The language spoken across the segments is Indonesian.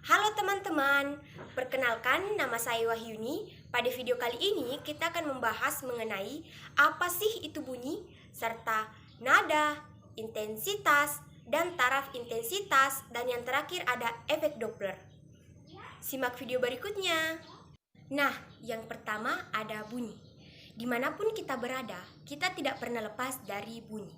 Halo teman-teman, perkenalkan nama saya Wahyuni. Pada video kali ini kita akan membahas mengenai apa sih itu bunyi, serta nada, intensitas, dan taraf intensitas, dan yang terakhir ada efek Doppler. Simak video berikutnya. Nah, yang pertama ada bunyi. Dimanapun kita berada, kita tidak pernah lepas dari bunyi.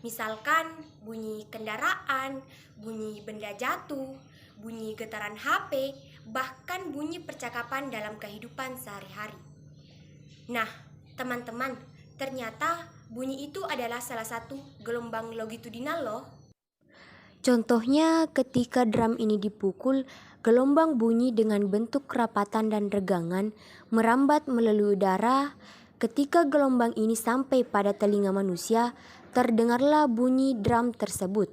Misalkan bunyi kendaraan, bunyi benda jatuh, bunyi getaran HP, bahkan bunyi percakapan dalam kehidupan sehari-hari. Nah, teman-teman, ternyata bunyi itu adalah salah satu gelombang longitudinal loh. Contohnya ketika drum ini dipukul, gelombang bunyi dengan bentuk kerapatan dan regangan merambat melalui udara. Ketika gelombang ini sampai pada telinga manusia, terdengarlah bunyi drum tersebut.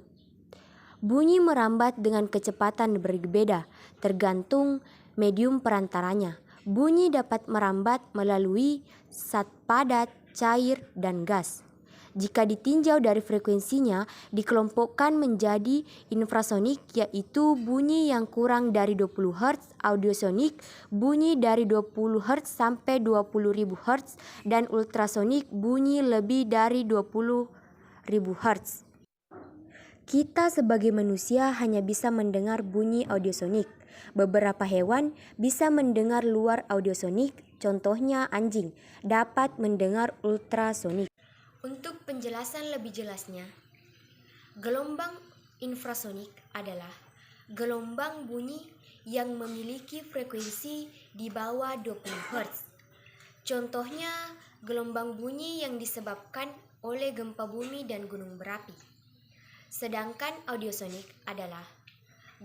Bunyi merambat dengan kecepatan berbeda, tergantung medium perantaranya. Bunyi dapat merambat melalui zat padat, cair, dan gas. Jika ditinjau dari frekuensinya, dikelompokkan menjadi infrasonik, yaitu bunyi yang kurang dari 20 Hz, audiosonik, bunyi dari 20 Hz sampai 20.000 Hz, dan ultrasonik, bunyi lebih dari 20.000 Hz. Kita sebagai manusia hanya bisa mendengar bunyi audiosonik. Beberapa hewan bisa mendengar luar audiosonik, contohnya anjing, dapat mendengar ultrasonik. Untuk penjelasan lebih jelasnya, gelombang infrasonik adalah gelombang bunyi yang memiliki frekuensi di bawah 20 Hz. Contohnya, gelombang bunyi yang disebabkan oleh gempa bumi dan gunung berapi. Sedangkan audiosonik adalah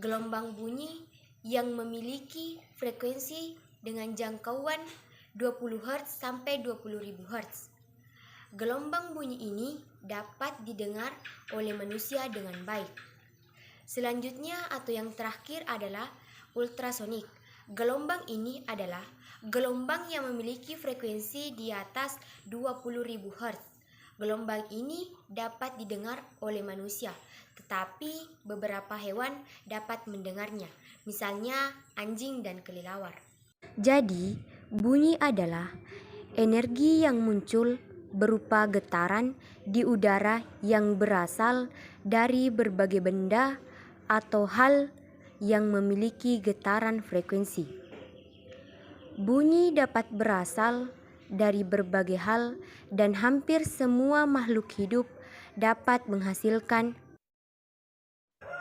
gelombang bunyi yang memiliki frekuensi dengan jangkauan 20 Hz sampai 20.000 Hz. Gelombang bunyi ini dapat didengar oleh manusia dengan baik. Selanjutnya atau yang terakhir adalah ultrasonik. Gelombang ini adalah gelombang yang memiliki frekuensi di atas 20.000 Hz. Gelombang ini dapat didengar oleh manusia, tetapi beberapa hewan dapat mendengarnya, misalnya anjing dan kelelawar. Jadi, bunyi adalah energi yang muncul berupa getaran di udara yang berasal dari berbagai benda atau hal yang memiliki getaran frekuensi. Bunyi dapat berasal dari berbagai hal dan hampir semua makhluk hidup dapat menghasilkan.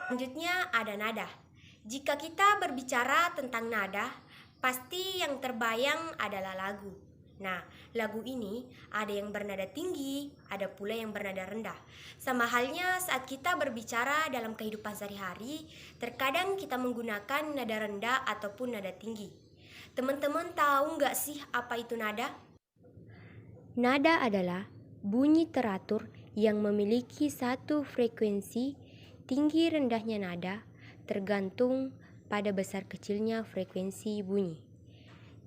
Selanjutnya ada nada. Jika kita berbicara tentang nada, pasti yang terbayang adalah lagu. Nah, lagu ini ada yang bernada tinggi, ada pula yang bernada rendah. Sama halnya saat kita berbicara dalam kehidupan sehari-hari, terkadang kita menggunakan nada rendah ataupun nada tinggi. Teman-teman tahu nggak sih apa itu nada? Nada adalah bunyi teratur yang memiliki satu frekuensi. Tinggi rendahnya nada tergantung pada besar kecilnya frekuensi bunyi.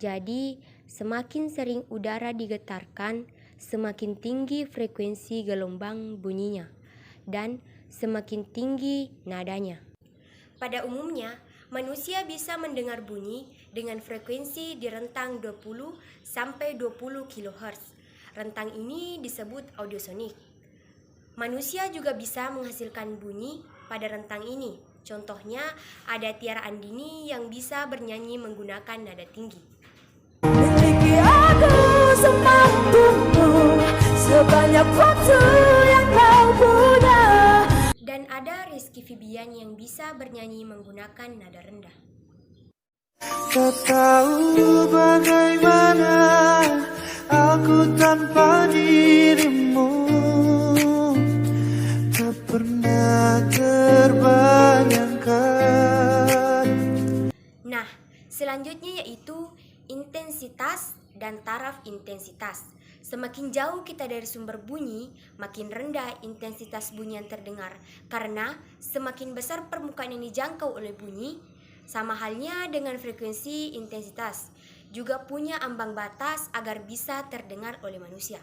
Jadi, semakin sering udara digetarkan, semakin tinggi frekuensi gelombang bunyinya, dan semakin tinggi nadanya. Pada umumnya, manusia bisa mendengar bunyi dengan frekuensi di rentang 20 sampai 20 kHz. Rentang ini disebut audiosonik. Manusia juga bisa menghasilkan bunyi pada rentang ini. Contohnya, ada Tiara Andini yang bisa bernyanyi menggunakan nada tinggi. Miliki aku semampumu, sebanyak waktu yang kau punya. Dan ada Rizky Febian yang bisa bernyanyi menggunakan nada rendah. Kau tahu bagaimana aku tanpa dirimu, tak pernah terbayangkan. Nah, selanjutnya yaitu intensitas dan taraf intensitas. Semakin jauh kita dari sumber bunyi, makin rendah intensitas bunyi yang terdengar. Karena semakin besar permukaan yang dijangkau oleh bunyi, sama halnya dengan frekuensi intensitas, juga punya ambang batas agar bisa terdengar oleh manusia.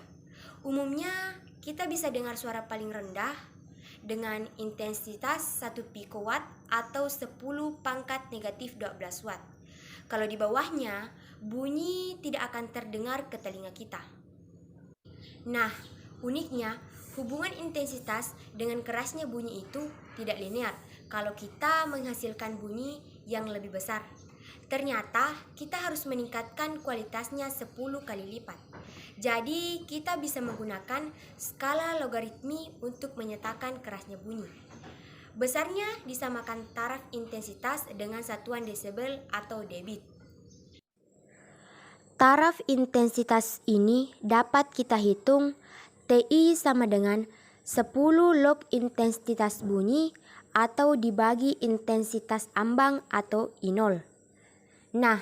Umumnya, kita bisa dengar suara paling rendah dengan intensitas 1 pikowatt atau 10 pangkat negatif 12 watt. Kalau di bawahnya, bunyi tidak akan terdengar ke telinga kita. Nah, uniknya, hubungan intensitas dengan kerasnya bunyi itu tidak linear kalau kita menghasilkan bunyi yang lebih besar. Ternyata kita harus meningkatkan kualitasnya 10 kali lipat. Jadi kita bisa menggunakan skala logaritmi untuk menyatakan kerasnya bunyi. Besarnya disamakan taraf intensitas dengan satuan desibel atau debit. Taraf intensitas ini dapat kita hitung TI sama dengan 10 log intensitas bunyi atau dibagi intensitas ambang atau I0. Nah,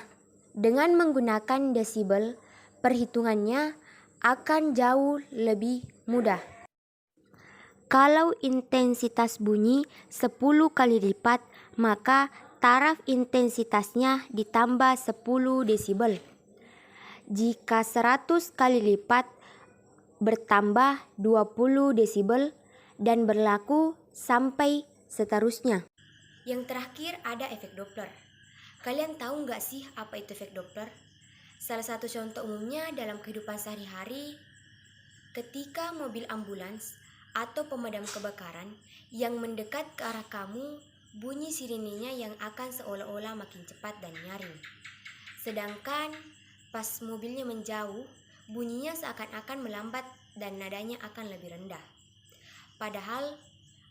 dengan menggunakan desibel, perhitungannya akan jauh lebih mudah. Kalau intensitas bunyi 10 kali lipat, maka taraf intensitasnya ditambah 10 desibel. Jika 100 kali lipat bertambah 20 desibel dan berlaku sampai seterusnya. Yang terakhir ada efek Doppler. Kalian tahu nggak sih apa itu efek Doppler? Salah satu contoh umumnya dalam kehidupan sehari-hari, ketika mobil ambulans atau pemadam kebakaran yang mendekat ke arah kamu, bunyi sirenenya yang akan seolah-olah makin cepat dan nyaring. Sedangkan pas mobilnya menjauh, bunyinya seakan-akan melambat dan nadanya akan lebih rendah. Padahal,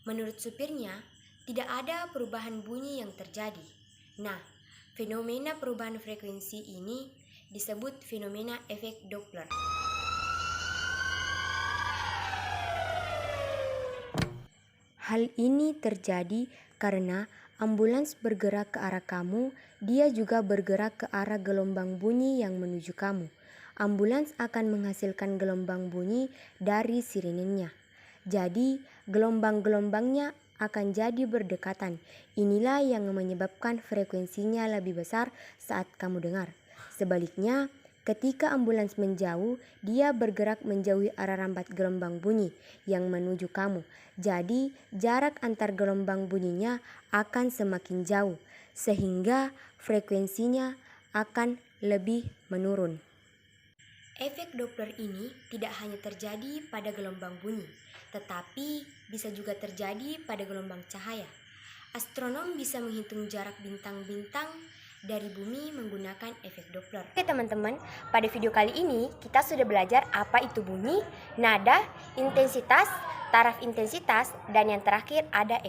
menurut supirnya, tidak ada perubahan bunyi yang terjadi. Nah, fenomena perubahan frekuensi ini disebut fenomena efek Doppler. Hal ini terjadi karena ambulans bergerak ke arah kamu, dia juga bergerak ke arah gelombang bunyi yang menuju kamu. Ambulans akan menghasilkan gelombang bunyi dari sirenenya. Jadi, gelombang-gelombangnya akan jadi berdekatan. Inilah yang menyebabkan frekuensinya lebih besar saat kamu dengar. Sebaliknya, ketika ambulans menjauh, dia bergerak menjauhi arah rambat gelombang bunyi yang menuju kamu. Jadi, jarak antar gelombang bunyinya akan semakin jauh, sehingga frekuensinya akan lebih menurun. Efek Doppler ini tidak hanya terjadi pada gelombang bunyi, tetapi bisa juga terjadi pada gelombang cahaya. Astronom bisa menghitung jarak bintang-bintang dari bumi menggunakan efek Doppler. Oke teman-teman, pada video kali ini kita sudah belajar apa itu bunyi, nada, intensitas, taraf intensitas, dan yang terakhir ada